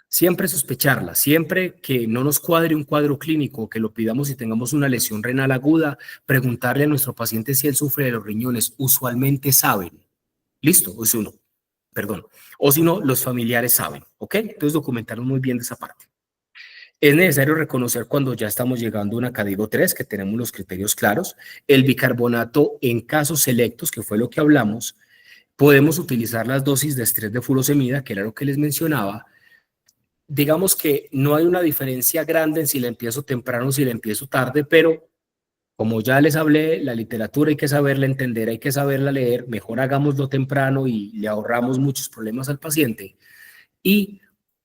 siempre sospecharla, siempre que no nos cuadre un cuadro clínico, que lo pidamos y tengamos una lesión renal aguda, preguntarle a nuestro paciente si él sufre de los riñones. Usualmente saben. ¿Listo? O si no, perdón. O si no, los familiares saben, ¿ok? Entonces documentaron muy bien de esa parte. Es necesario reconocer cuando ya estamos llegando a una CADIGO 3, que tenemos los criterios claros. El bicarbonato en casos selectos, que fue lo que hablamos, podemos utilizar las dosis de estrés de furosemida, que era lo que les mencionaba. Digamos que no hay una diferencia grande en si la empiezo temprano o si la empiezo tarde, pero como ya les hablé, la literatura hay que saberla entender, hay que saberla leer, mejor hagámoslo temprano y le ahorramos muchos problemas al paciente. Y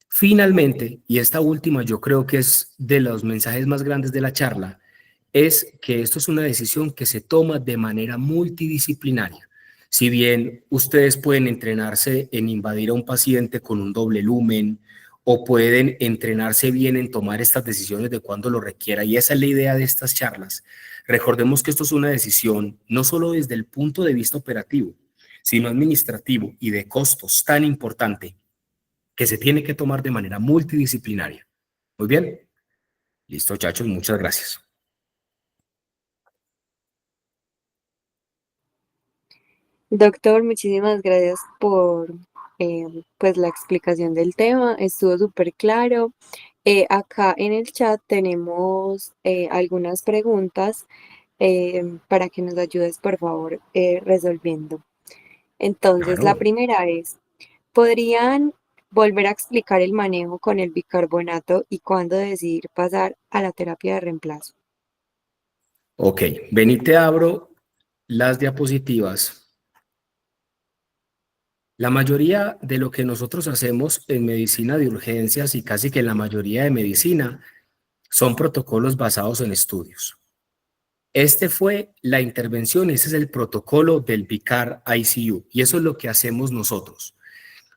finalmente, y esta última yo creo que es de los mensajes más grandes de la charla, es que esto es una decisión que se toma de manera multidisciplinaria. Si bien ustedes pueden entrenarse en invadir a un paciente con un doble lumen, o pueden entrenarse bien en tomar estas decisiones de cuando lo requiera, y esa es la idea de estas charlas. Recordemos que esto es una decisión no solo desde el punto de vista operativo, sino administrativo y de costos tan importante que se tiene que tomar de manera multidisciplinaria. Muy bien. Listo, chachos, muchas gracias. Doctor, muchísimas gracias por pues la explicación del tema, estuvo súper claro. Acá en el chat tenemos algunas preguntas para que nos ayudes, por favor, resolviendo. Entonces, la Claro. primera es, ¿podrían volver a explicar el manejo con el bicarbonato y cuándo decidir pasar a la terapia de reemplazo? Ok, ven y te abro las diapositivas. La mayoría de lo que nosotros hacemos en medicina de urgencias y casi que en la mayoría de medicina son protocolos basados en estudios. Este fue la intervención, ese es el protocolo del BICAR ICU y eso es lo que hacemos nosotros.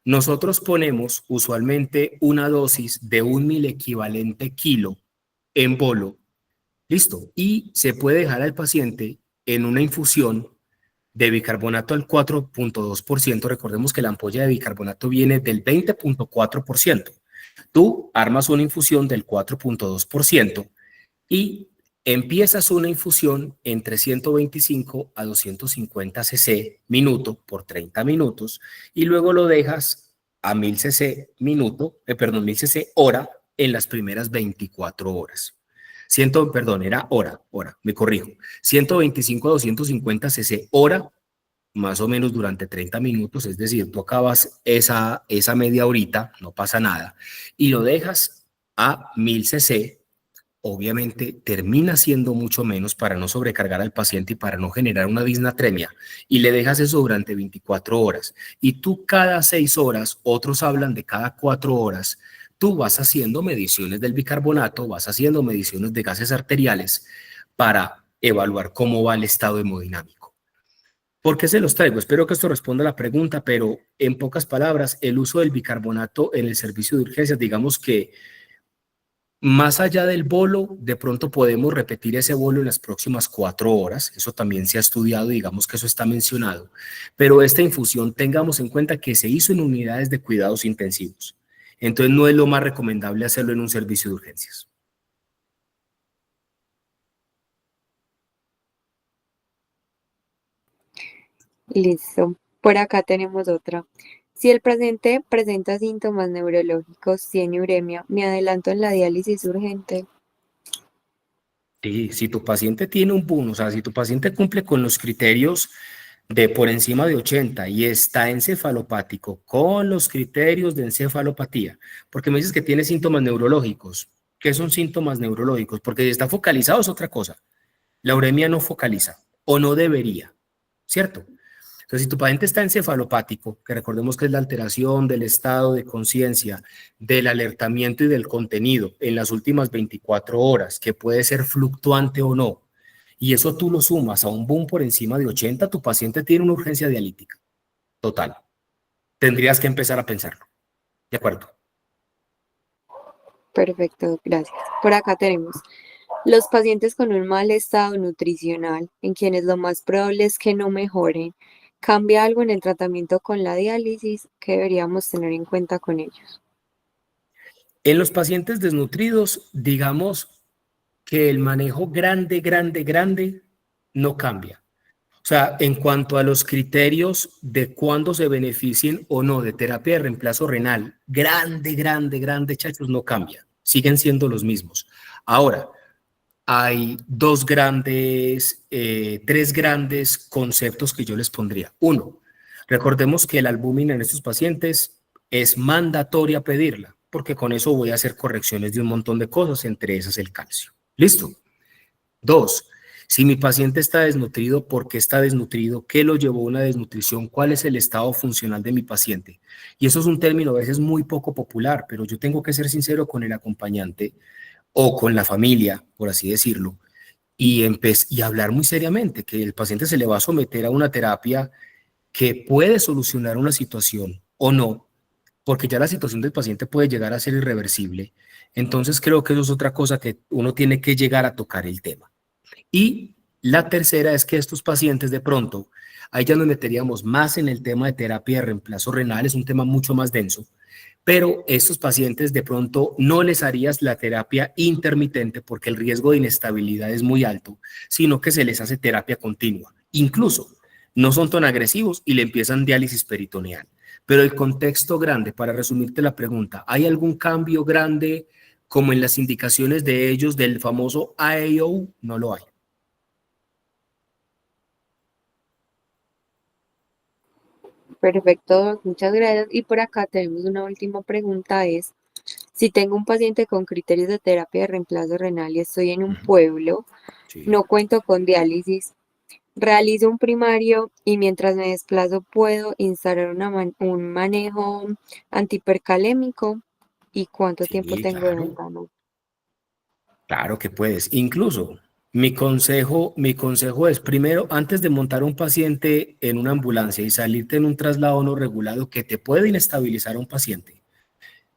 Nosotros ponemos usualmente una dosis de 1.000 equivalente kilo en bolo, listo, y se puede dejar al paciente en una infusión de bicarbonato al 4.2%. Recordemos que la ampolla de bicarbonato viene del 20.4%. Tú armas una infusión del 4.2% y empiezas una infusión entre 125 a 250 cc minuto por 30 minutos y luego lo dejas a 1000 cc minuto, 1000 cc hora en las primeras 24 horas. Era hora, me corrijo. 125 a 250 cc hora, más o menos durante 30 minutos, es decir, tú acabas esa media horita, no pasa nada, y lo dejas a 1000 cc. Obviamente termina siendo mucho menos para no sobrecargar al paciente y para no generar una disnatremia, y le dejas eso durante 24 horas. Y tú cada 6 horas, otros hablan de cada 4 horas, tú vas haciendo mediciones del bicarbonato, vas haciendo mediciones de gases arteriales para evaluar cómo va el estado hemodinámico. ¿Por qué se los traigo? Espero que esto responda a la pregunta, pero en pocas palabras, el uso del bicarbonato en el servicio de urgencias, digamos que más allá del bolo, de pronto podemos repetir ese bolo en las próximas 4 horas, eso también se ha estudiado, digamos que eso está mencionado, pero esta infusión tengamos en cuenta que se hizo en unidades de cuidados intensivos. Entonces no es lo más recomendable hacerlo en un servicio de urgencias. Listo. Por acá tenemos otra. Si el paciente presenta síntomas neurológicos, tiene uremia, ¿me adelanto en la diálisis urgente? Sí, si tu paciente tiene un boom, o sea, si tu paciente cumple con los criterios de por encima de 80 y está encefalopático con los criterios de encefalopatía, porque me dices que tiene síntomas neurológicos. ¿Qué son síntomas neurológicos? Porque si está focalizado es otra cosa. La uremia no focaliza o no debería, ¿cierto? Entonces, si tu paciente está encefalopático, que recordemos que es la alteración del estado de conciencia, del alertamiento y del contenido en las últimas 24 horas, que puede ser fluctuante o no, y eso tú lo sumas a un boom por encima de 80, tu paciente tiene una urgencia dialítica total. Tendrías que empezar a pensarlo. ¿De acuerdo? Perfecto, gracias. Por acá tenemos los pacientes con un mal estado nutricional, en quienes lo más probable es que no mejoren. ¿Cambia algo en el tratamiento con la diálisis que deberíamos tener en cuenta con ellos? En los pacientes desnutridos, digamos que el manejo grande no cambia. O sea, en cuanto a los criterios de cuándo se beneficien o no de terapia de reemplazo renal, chachos, no cambia. Siguen siendo los mismos. Ahora, hay tres grandes conceptos que yo les pondría. Uno, recordemos que la albúmina en estos pacientes es mandatoria pedirla, porque con eso voy a hacer correcciones de un montón de cosas, entre esas el calcio. ¿Listo? Dos, si mi paciente está desnutrido, ¿por qué está desnutrido? ¿Qué lo llevó a una desnutrición? ¿Cuál es el estado funcional de mi paciente? Y eso es un término a veces muy poco popular, pero yo tengo que ser sincero con el acompañante o con la familia, por así decirlo, y hablar muy seriamente, que el paciente se le va a someter a una terapia que puede solucionar una situación o no, porque ya la situación del paciente puede llegar a ser irreversible. Entonces creo que eso es otra cosa que uno tiene que llegar a tocar el tema. Y la tercera es que estos pacientes de pronto, ahí ya nos meteríamos más en el tema de terapia de reemplazo renal, es un tema mucho más denso, pero estos pacientes de pronto no les harías la terapia intermitente porque el riesgo de inestabilidad es muy alto, sino que se les hace terapia continua. Incluso no son tan agresivos y le empiezan diálisis peritoneal. Pero el contexto grande, para resumirte la pregunta, ¿hay algún cambio grande como en las indicaciones de ellos del famoso IAO? No lo hay. Perfecto, muchas gracias. Y por acá tenemos una última pregunta, es, si tengo un paciente con criterios de terapia de reemplazo renal y estoy en un pueblo, Sí. no cuento con diálisis, realizo un primario y mientras me desplazo puedo instalar un manejo antihipercalémico, ¿y cuánto tiempo Sí, tengo de claro. ventana? Claro que puedes. Incluso mi consejo es primero, antes de montar un paciente en una ambulancia y salirte en un traslado no regulado que te puede inestabilizar a un paciente,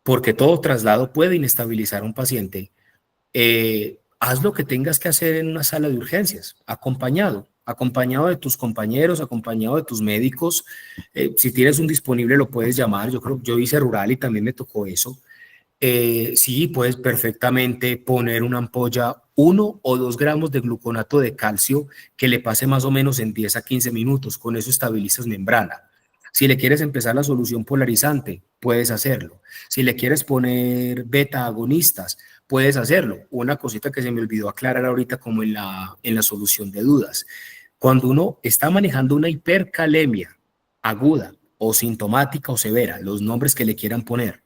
porque todo traslado puede inestabilizar a un paciente, haz lo que tengas que hacer en una sala de urgencias, acompañado de tus compañeros, acompañado de tus médicos. Si tienes un disponible lo puedes llamar. Yo creo, yo hice rural y también me tocó eso. Sí, puedes perfectamente poner una ampolla 1 o 2 gramos de gluconato de calcio que le pase más o menos en 10 a 15 minutos. Con eso estabilizas membrana. Si le quieres empezar la solución polarizante, puedes hacerlo. Si le quieres poner beta agonistas, puedes hacerlo. Una cosita que se me olvidó aclarar ahorita como en la solución de dudas. Cuando uno está manejando una hipercalemia aguda o sintomática o severa, los nombres que le quieran poner,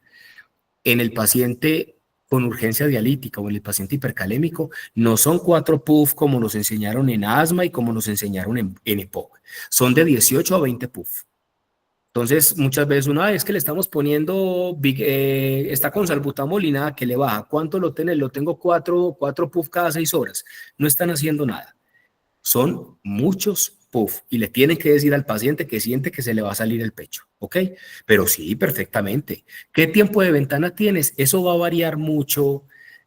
en el paciente con urgencia dialítica o en el paciente hipercalémico, no son 4 puff como nos enseñaron en asma y como nos enseñaron en EPOC. Son de 18 a 20 puff. Entonces, muchas veces uno, es que le estamos poniendo, está con salbutamol que le baja. ¿Cuánto lo tiene? Lo tengo 4 puff cada 6 horas. No están haciendo nada. Son muchos puff y le tienen que decir al paciente que siente que se le va a salir el pecho, ¿ok? Pero sí, perfectamente. ¿Qué tiempo de ventana tienes? Eso va a variar mucho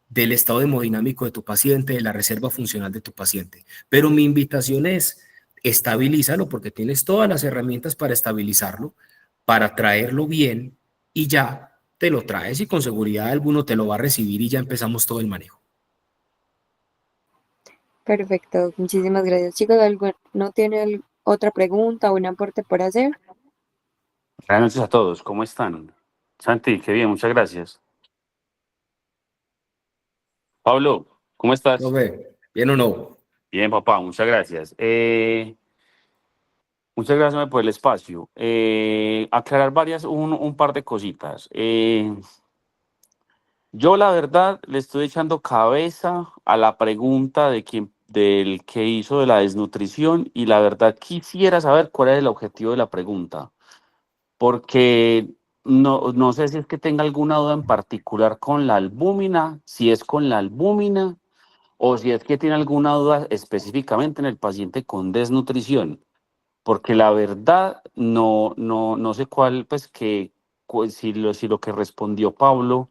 del estado hemodinámico de tu paciente, de la reserva funcional de tu paciente. Pero mi invitación es, estabilízalo porque tienes todas las herramientas para estabilizarlo, para traerlo bien y ya te lo traes y con seguridad alguno te lo va a recibir y ya empezamos todo el manejo. Perfecto, muchísimas gracias. Chicos, ¿no tienen otra pregunta o un aporte por hacer? Buenas noches a todos, ¿cómo están? Santi, qué bien, muchas gracias. Pablo, ¿cómo estás? Profe, ¿bien o no? Bien, papá, muchas gracias. Muchas gracias por el espacio. Aclarar un par de cositas. Yo, la verdad, le estoy echando cabeza a la pregunta del que hizo de la desnutrición y la verdad quisiera saber cuál es el objetivo de la pregunta, porque no sé si es que tenga alguna duda en particular con la albúmina, si es con la albúmina o si es que tiene alguna duda específicamente en el paciente con desnutrición, porque la verdad no sé cuál, pues si lo que respondió Pablo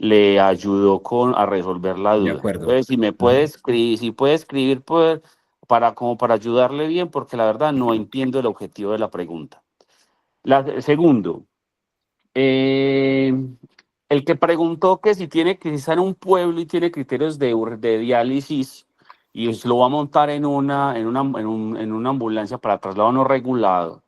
le ayudó a resolver la De duda. acuerdo. Entonces, si me puede escribir, si puede escribir pues, como para ayudarle bien, porque la verdad no entiendo el objetivo de la pregunta. Segundo, eh, el que preguntó que si está en un pueblo y tiene criterios de diálisis y lo va a montar en una ambulancia para traslado no regulado.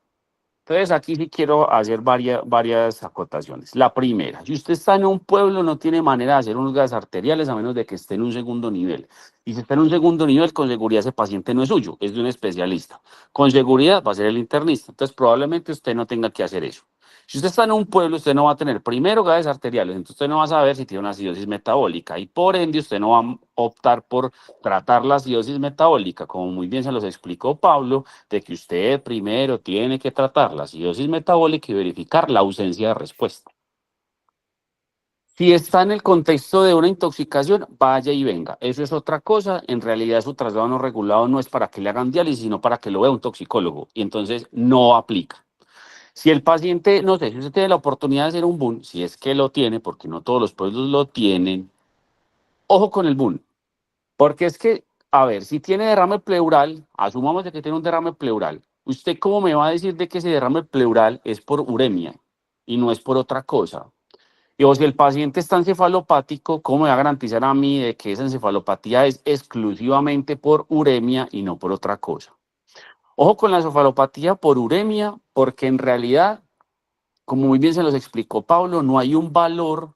Entonces, aquí sí quiero hacer varias acotaciones. La primera, si usted está en un pueblo, no tiene manera de hacer unos gases arteriales a menos de que esté en un segundo nivel. Y si está en un segundo nivel, con seguridad ese paciente no es suyo, es de un especialista. Con seguridad va a ser el internista. Entonces, probablemente usted no tenga que hacer eso. Si usted está en un pueblo, usted no va a tener primero gases arteriales, entonces usted no va a saber si tiene una acidosis metabólica y por ende usted no va a optar por tratar la acidosis metabólica, como muy bien se los explicó Pablo, de que usted primero tiene que tratar la acidosis metabólica y verificar la ausencia de respuesta. Si está en el contexto de una intoxicación, vaya y venga. Eso es otra cosa. En realidad, su traslado no regulado no es para que le hagan diálisis, sino para que lo vea un toxicólogo. Y entonces no aplica. Si el paciente, no sé, si usted tiene la oportunidad de hacer un BUN, si es que lo tiene, porque no todos los pueblos lo tienen, ojo con el BUN. Porque es que, a ver, si tiene derrame pleural, asumamos de que tiene un derrame pleural. ¿Usted cómo me va a decir de que ese derrame pleural es por uremia y no es por otra cosa? Y o si el paciente está encefalopático, ¿cómo me va a garantizar a mí de que esa encefalopatía es exclusivamente por uremia y no por otra cosa? Ojo con la encefalopatía por uremia, porque en realidad, como muy bien se los explicó Pablo, no hay un valor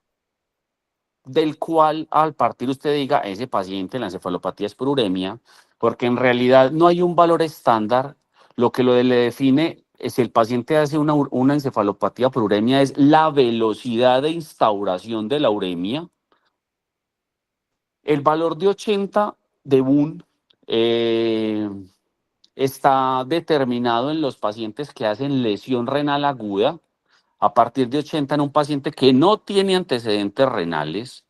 del cual al partir usted diga, ese paciente la encefalopatía es por uremia, porque en realidad no hay un valor estándar. Lo que le define si el paciente hace una encefalopatía por uremia es la velocidad de instauración de la uremia. El valor de 80 de BUN está determinado en los pacientes que hacen lesión renal aguda. A partir de 80 en un paciente que no tiene antecedentes renales.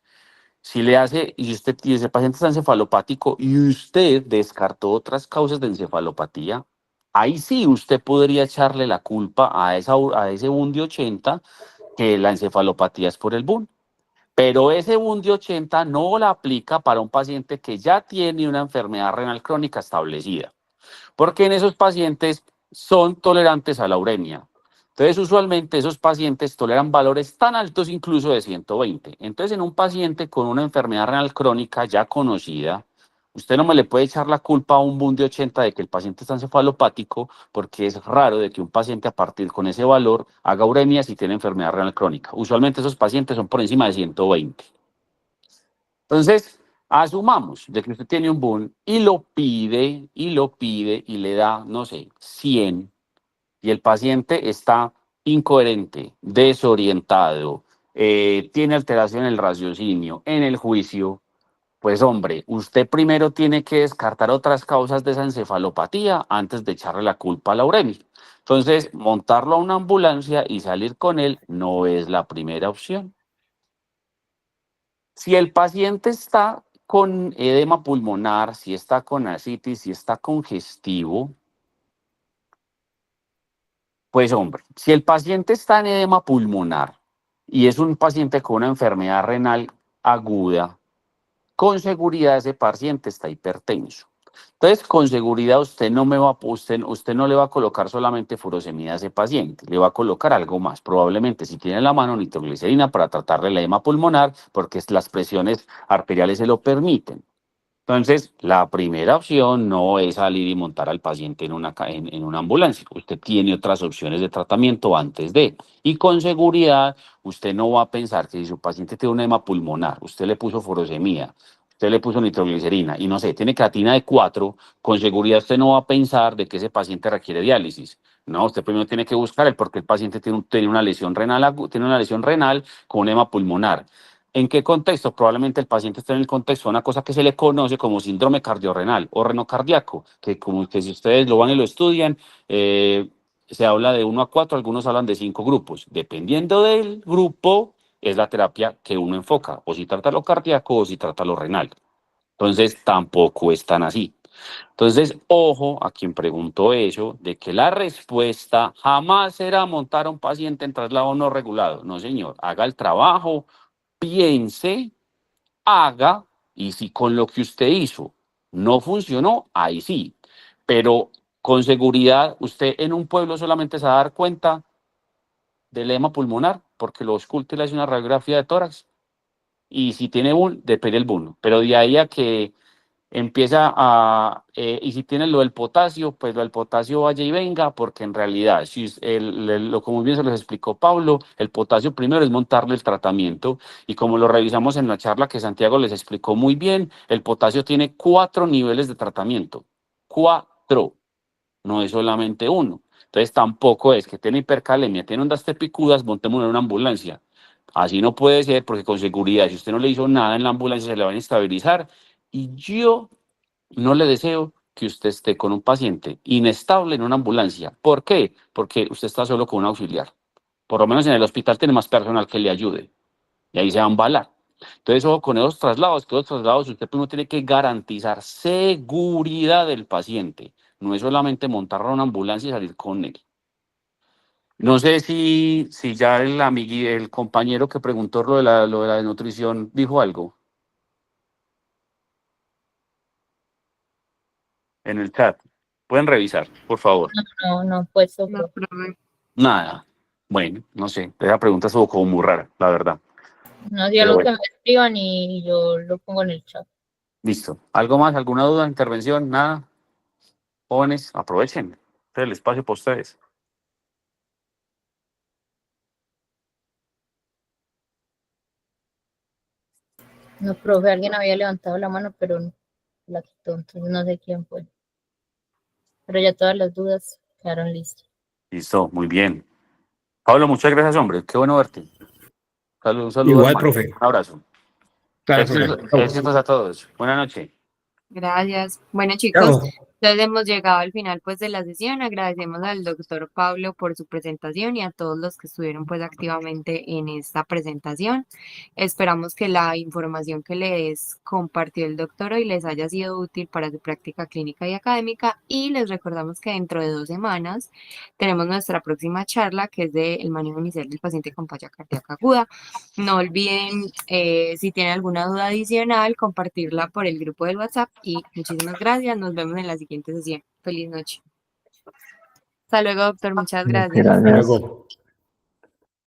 Si le hace, y ese paciente está encefalopático y usted descartó otras causas de encefalopatía, ahí sí usted podría echarle la culpa a ese BUN de 80 que la encefalopatía es por el BUN. Pero ese BUN de 80 no la aplica para un paciente que ya tiene una enfermedad renal crónica establecida, porque en esos pacientes son tolerantes a la uremia. Entonces, usualmente esos pacientes toleran valores tan altos incluso de 120. Entonces, en un paciente con una enfermedad renal crónica ya conocida, usted no me le puede echar la culpa a un BUN de 80 de que el paciente está encefalopático, porque es raro de que un paciente a partir con ese valor haga uremia si tiene enfermedad renal crónica. Usualmente esos pacientes son por encima de 120. Entonces, asumamos de que usted tiene un BUN y lo pide y le da, no sé, 100 y el paciente está incoherente, desorientado, tiene alteración en el raciocinio, en el juicio, pues hombre, usted primero tiene que descartar otras causas de esa encefalopatía antes de echarle la culpa a la uremia. Entonces, montarlo a una ambulancia y salir con él no es la primera opción. Si el paciente está con edema pulmonar, si está con ascitis, si está congestivo, pues hombre, si el paciente está en edema pulmonar y es un paciente con una enfermedad renal aguda, con seguridad ese paciente está hipertenso. Entonces, con seguridad usted no le va a colocar solamente furosemida a ese paciente, le va a colocar algo más, probablemente si tiene en la mano nitroglicerina para tratarle el edema pulmonar, porque las presiones arteriales se lo permiten. Entonces, la primera opción no es salir y montar al paciente en una ambulancia. Usted tiene otras opciones de tratamiento antes de. Y con seguridad, usted no va a pensar que si su paciente tiene un edema pulmonar, usted le puso furosemida, usted le puso nitroglicerina y no sé, tiene creatina de 4, con seguridad usted no va a pensar de que ese paciente requiere diálisis. No, usted primero tiene que buscar el por qué el paciente tiene una lesión renal, tiene una lesión renal con un edema pulmonar. ¿En qué contexto? Probablemente el paciente está en el contexto de una cosa que se le conoce como síndrome cardiorrenal o renocardíaco, que como que si ustedes lo van y lo estudian, se habla de 1 a 4, algunos hablan de 5 grupos. Dependiendo del grupo, es la terapia que uno enfoca, o si trata lo cardíaco o si trata lo renal. Entonces, tampoco es tan así. Entonces, ojo a quien preguntó eso, de que la respuesta jamás será montar a un paciente en traslado no regulado. No, señor, haga el trabajo, piense, haga, y si con lo que usted hizo no funcionó, ahí sí. Pero con seguridad, usted en un pueblo solamente se va a dar cuenta del edema pulmonar, porque lo ausculta y le hace una radiografía de tórax. Y si tiene BUL, depende el BUL. Pero de ahí a que empieza a, y si tiene lo del potasio, pues lo del potasio vaya y venga, porque en realidad, si lo como bien se les explicó Pablo, el potasio primero es montarle el tratamiento, y como lo revisamos en la charla que Santiago les explicó muy bien, el potasio tiene 4 niveles de tratamiento, 4, no es solamente uno. Entonces tampoco es que tiene hipercalemia, tiene ondas tepicudas, montemos en una ambulancia. Así no puede ser, porque con seguridad, si usted no le hizo nada en la ambulancia, se le van a estabilizar. Y yo no le deseo que usted esté con un paciente inestable en una ambulancia. ¿Por qué? Porque usted está solo con un auxiliar. Por lo menos en el hospital tiene más personal que le ayude. Y ahí se va a embalar. Entonces, ojo con esos traslados, que los traslados usted primero tiene que garantizar seguridad del paciente. No es solamente montar a una ambulancia y salir con él. No sé si ya el compañero que preguntó lo de la nutrición dijo algo en el chat. Pueden revisar, por favor. No, pues, No, profe. Nada. Bueno, no sé. Esa pregunta estuvo como muy rara, la verdad. no sé Pero lo que bueno, me escriban y yo lo pongo en el chat. listo. ¿Algo más? ¿Alguna duda? ¿Intervención? Nada. Jóvenes, aprovechen el espacio para ustedes. No, profe, alguien había levantado la mano, pero no la quitó, entonces no sé quién fue. Pero ya todas las dudas quedaron listas. Listo, muy bien. Pablo, muchas gracias, hombre. Qué bueno verte. Un saludo, Igual, hermano. profe. Un abrazo. Claro, profe. Éxitos a todos. Buenas noches. Gracias. Bueno, chicos, Chao. entonces hemos llegado al final pues de la sesión. Agradecemos al doctor Pablo por su presentación y a todos los que estuvieron pues activamente en esta presentación. Esperamos que la información que les compartió el doctor hoy les haya sido útil para su práctica clínica y académica, y les recordamos que dentro de 2 semanas tenemos nuestra próxima charla, que es del manejo inicial del paciente con falla cardíaca aguda. No olviden, si tienen alguna duda adicional, compartirla por el grupo del WhatsApp, y muchísimas gracias. Nos vemos en la siguiente sesión. Feliz noche. Hasta luego, doctor. Muchas gracias. Hasta Gracias. luego.